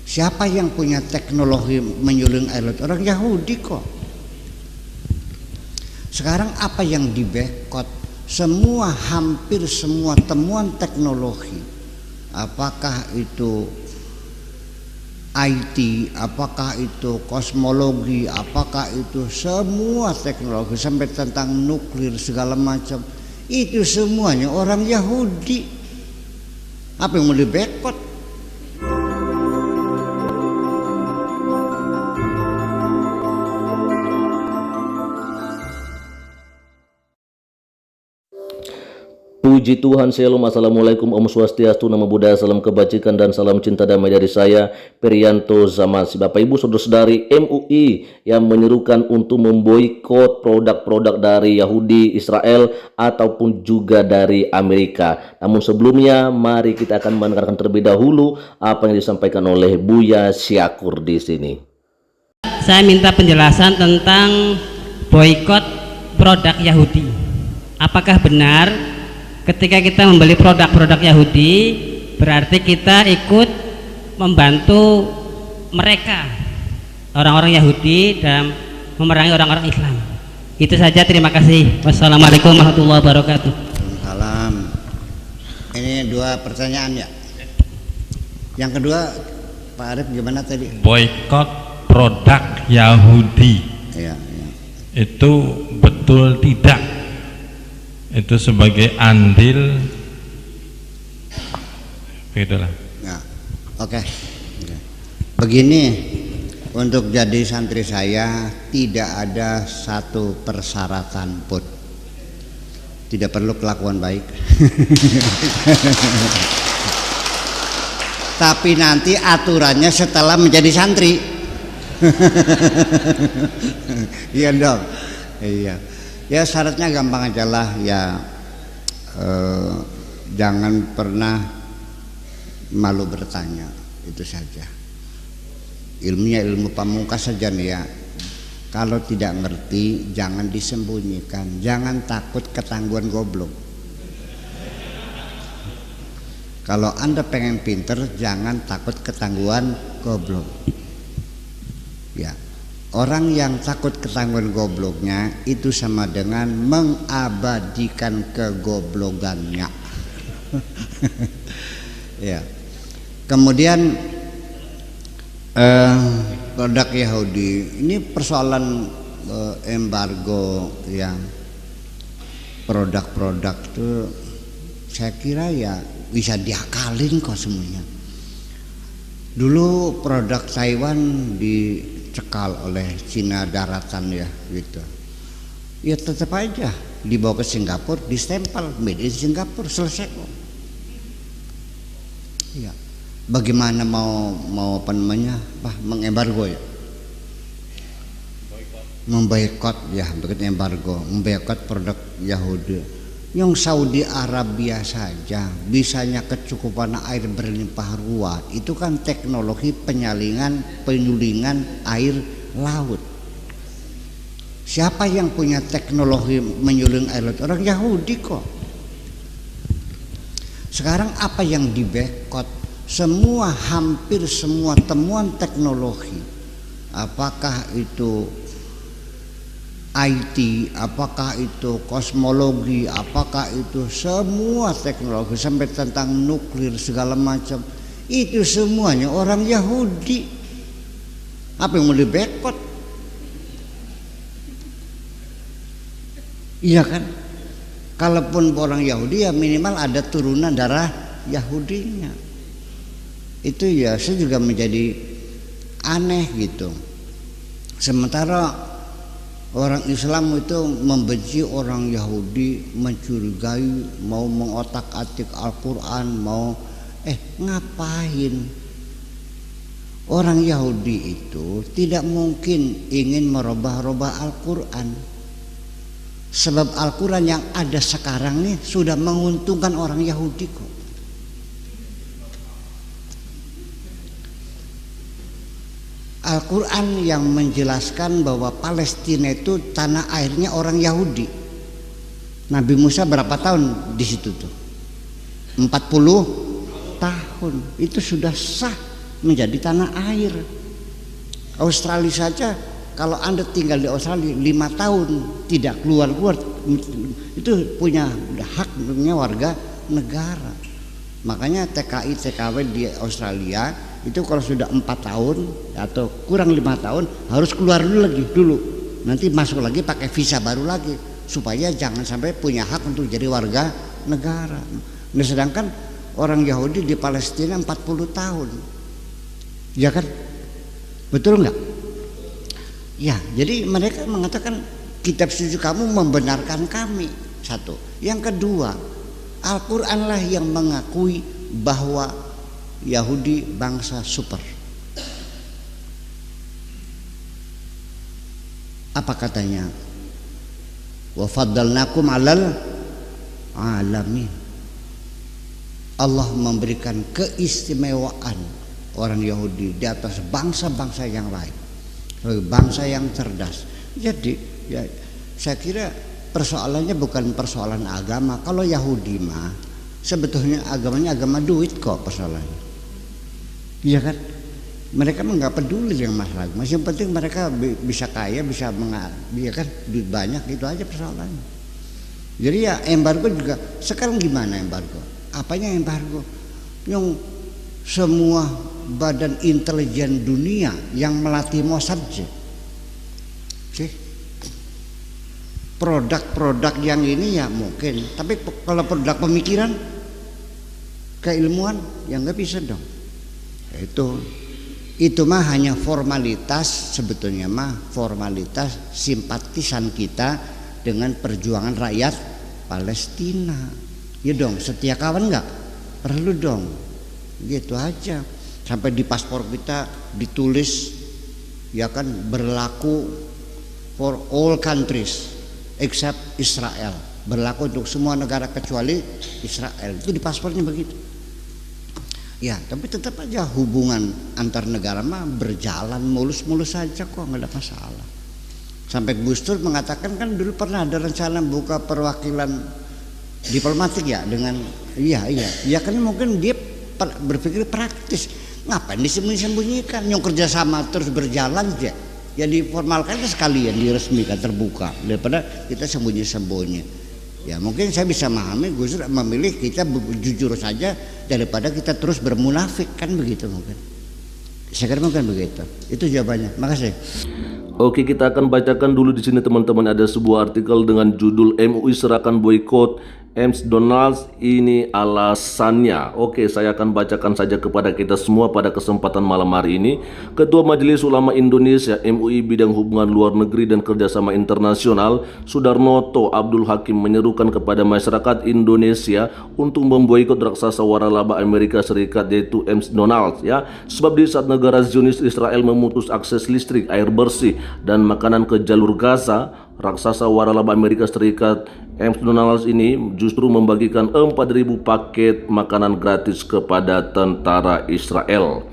Siapa yang punya teknologi menyuling air laut? Orang Yahudi kok. Sekarang apa yang dibekot? Hampir semua temuan teknologi, apakah itu IT, apakah itu kosmologi, apakah itu semua teknologi sampai tentang nuklir segala macam, itu semuanya orang Yahudi. Apa yang mau dibekot? Puji Tuhan, Shalom, Assalamualaikum, Om Swastiastu, Namo Buddhaya, salam kebajikan dan salam cinta damai dari saya, Perianto Zamasi. Bapak Ibu saudara-saudari, MUI yang menyerukan untuk memboikot produk-produk dari Yahudi, Israel, ataupun juga dari Amerika. Namun sebelumnya, mari kita akan mendengarkan terlebih dahulu apa yang disampaikan oleh Buya Syakur di sini. Saya minta penjelasan tentang boikot produk Yahudi. Apakah benar ketika kita membeli produk-produk Yahudi berarti kita ikut membantu mereka, orang-orang Yahudi, dalam memerangi orang-orang Islam? Itu saja, terima kasih. Wassalamualaikum warahmatullahi wabarakatuh. Salam. Ini dua pertanyaan ya. Yang kedua, Pak Arif gimana tadi? Boikot produk Yahudi. Ya. Itu betul tidak? Itu sebagai andil begitulah. Ya, oke. Begini, untuk jadi santri saya tidak ada satu persyaratan pun. Tidak perlu kelakuan baik. Tapi nanti aturannya setelah menjadi santri. Iya dong. Iya. Ya syaratnya gampang aja lah ya, jangan pernah malu bertanya, itu saja. Ilmunya ilmu pamungkas saja nih ya. Kalau tidak ngerti jangan disembunyikan, jangan takut ketangguhan goblok. Kalau Anda pengen pinter jangan takut ketangguhan goblok. Ya. Orang yang takut ketangguhan gobloknya itu sama dengan mengabadikan kegoblokannya. Ya. Kemudian produk Yahudi ini persoalan embargo yang produk-produk itu saya kira ya bisa diakalin kok semuanya. Dulu produk Taiwan dicekal oleh Cina daratan ya gitu. Ya tetap aja dibawa ke Singapura, distempel made in Singapura, selesai kok. Ya. Bagaimana mau apa namanya? Mengembargo ya? Memboikot ya, begitu embargo, memboikot produk Yahudi. Yang Saudi Arabia saja bisanya kecukupan air berlimpah ruah, itu kan teknologi penyulingan air laut. Siapa yang punya teknologi menyuling air laut? Orang Yahudi kok. Sekarang apa yang dibekot? Hampir semua temuan teknologi, apakah itu IT, apakah itu kosmologi, apakah itu semua teknologi sampai tentang nuklir segala macam, itu semuanya orang Yahudi. Apa yang mau dibekot? Iya kan? Kalaupun orang Yahudi ya minimal ada turunan darah Yahudinya. Itu ya saya juga menjadi aneh gitu. Sementara orang Islam itu membenci orang Yahudi, mencurigai, mau mengotak-atik Al-Quran, mau ngapain? Orang Yahudi itu tidak mungkin ingin merubah-rubah Al-Quran. Sebab Al-Quran yang ada sekarang nih sudah menguntungkan orang Yahudi kok. Al-Quran yang menjelaskan bahwa Palestina itu tanah airnya orang Yahudi. Nabi Musa berapa tahun di situ tuh? 40 tahun. Itu sudah sah menjadi tanah air. Australia saja, kalau Anda tinggal di Australia 5 tahun tidak keluar-keluar, itu punya haknya warga negara. Makanya TKI TKW di Australia itu kalau sudah 4 tahun atau kurang 5 tahun harus keluar dulu, nanti masuk lagi pakai visa baru lagi, supaya jangan sampai punya hak untuk jadi warga negara. Nah, sedangkan orang Yahudi di Palestina 40 tahun, ya kan? Betul nggak? Ya, jadi mereka mengatakan kitab suci kamu membenarkan kami. Satu. Yang kedua, Al-Quran lah yang mengakui bahwa Yahudi bangsa super. Apa katanya? Wa faddalnakum 'alal alamin. Allah memberikan keistimewaan orang Yahudi di atas bangsa-bangsa yang lain, bangsa yang cerdas. Jadi ya, saya kira persoalannya bukan persoalan agama. Kalau Yahudi mah sebetulnya agamanya agama duit kok persoalannya, iya kan? Mereka mah nggak peduli dengan masalah agama. Yang penting mereka bisa kaya, bisa ya kan, duit banyak, itu aja persoalannya. Jadi ya embargo juga sekarang gimana embargo? Apanya embargo? Yang semua badan intelijen dunia yang melatih Mossad sih, produk-produk yang ini ya mungkin, tapi kalau produk pemikiran, keilmuan ya nggak bisa dong. Itu mah hanya formalitas, sebetulnya mah formalitas simpatisan kita dengan perjuangan rakyat Palestina. Ya dong, setia kawan nggak? Perlu dong, gitu aja. Sampai di paspor kita ditulis ya kan, berlaku for all countries except Israel, berlaku untuk semua negara kecuali Israel. Itu di paspornya begitu. Ya, tapi tetap aja hubungan antar negara mah berjalan mulus-mulus saja kok, nggak ada masalah. Sampai Gus Dur mengatakan kan dulu pernah ada rencana buka perwakilan diplomatik ya dengan iya kan, mungkin dia berpikir praktis. Ngapain disembunyikan? Yang kerjasama terus berjalan aja, ya diformalkan sekalian, diresmikan, terbuka, daripada kita sembunyi-sembunyi. Ya mungkin saya bisa memahami Gus Dur memilih kita jujur saja daripada kita terus bermunafik, kan begitu mungkin. Saya kira mungkin begitu. Itu jawabannya. Makasih. Oke, kita akan bacakan dulu di sini teman-teman, ada sebuah artikel dengan judul MUI serahkan boykot McDonald's, ini alasannya. Oke, saya akan bacakan saja kepada kita semua pada kesempatan malam hari ini. Ketua Majelis Ulama Indonesia MUI bidang hubungan luar negeri dan kerjasama internasional Sudarnoto Abdul Hakim menyerukan kepada masyarakat Indonesia untuk memboikot raksasa waralaba Amerika Serikat yaitu McDonald's ya. Sebab di saat negara Zionis Israel memutus akses listrik, air bersih dan makanan ke jalur Gaza, raksasa waralaba Amerika Serikat McDonald's ini justru membagikan 4.000 paket makanan gratis kepada tentara Israel.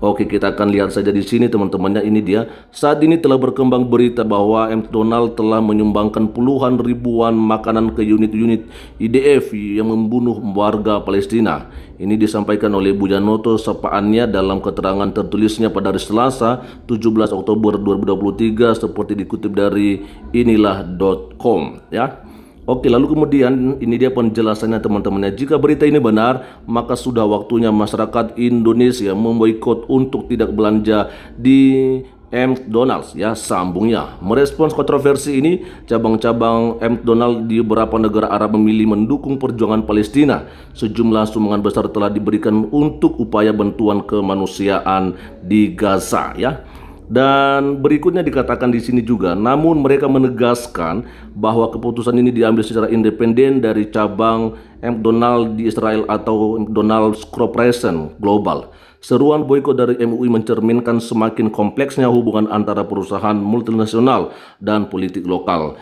Oke, kita akan lihat saja di sini teman-temannya. Ini dia. Saat ini telah berkembang berita bahwa McDonald telah menyumbangkan puluhan ribuan makanan ke unit-unit IDF yang membunuh warga Palestina. Ini disampaikan oleh Sudarnoto sapaannya dalam keterangan tertulisnya pada hari Selasa 17 Oktober 2023 seperti dikutip dari inilah.com ya. Oke, lalu kemudian ini dia penjelasannya teman-temannya. Jika berita ini benar, maka sudah waktunya masyarakat Indonesia memboikot untuk tidak belanja di McDonald's ya, sambungnya. Merespons kontroversi ini, cabang-cabang McDonald di beberapa negara Arab memilih mendukung perjuangan Palestina. Sejumlah sumbangan besar telah diberikan untuk upaya bantuan kemanusiaan di Gaza ya. Dan berikutnya dikatakan di sini juga, namun mereka menegaskan bahwa keputusan ini diambil secara independen dari cabang McDonald di Israel atau McDonald's Corporation Global. Seruan boikot dari MUI mencerminkan semakin kompleksnya hubungan antara perusahaan multinasional dan politik lokal.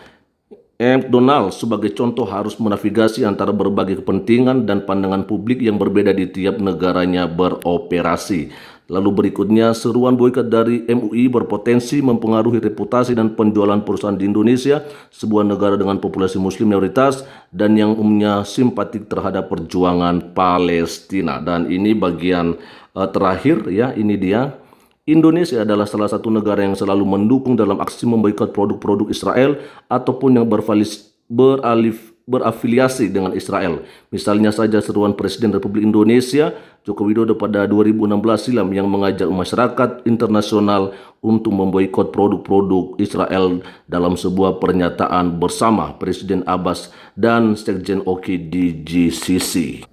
McDonald sebagai contoh harus menavigasi antara berbagai kepentingan dan pandangan publik yang berbeda di tiap negaranya beroperasi. Lalu berikutnya, seruan boikot dari MUI berpotensi mempengaruhi reputasi dan penjualan perusahaan di Indonesia, sebuah negara dengan populasi muslim mayoritas dan yang umumnya simpatik terhadap perjuangan Palestina. Dan ini bagian terakhir ya, ini dia. Indonesia adalah salah satu negara yang selalu mendukung dalam aksi memboikot produk-produk Israel ataupun yang berafiliasi dengan Israel. Misalnya saja seruan Presiden Republik Indonesia Joko Widodo pada 2016 silam yang mengajak masyarakat internasional untuk memboikot produk-produk Israel dalam sebuah pernyataan bersama Presiden Abbas dan Sekjen Oki di GCC.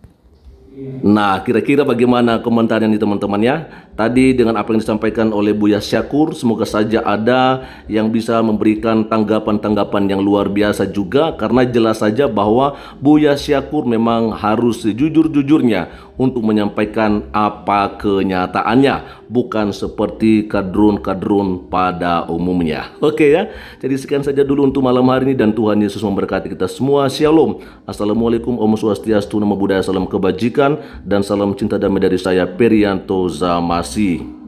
Nah, kira-kira bagaimana komentarnya nih teman-teman ya? Tadi dengan apa yang disampaikan oleh Buya Syakur, semoga saja ada yang bisa memberikan tanggapan-tanggapan yang luar biasa juga, karena jelas saja bahwa Buya Syakur memang harus sejujur-jujurnya untuk menyampaikan apa kenyataannya, bukan seperti kadrun-kadrun pada umumnya. Oke ya, jadi sekian saja dulu untuk malam hari ini dan Tuhan Yesus memberkati kita semua. Shalom. Assalamualaikum, Om Swastiastu, Namo Buddhaya, salam kebajikan dan salam cinta damai dari saya Perianto Zamasi.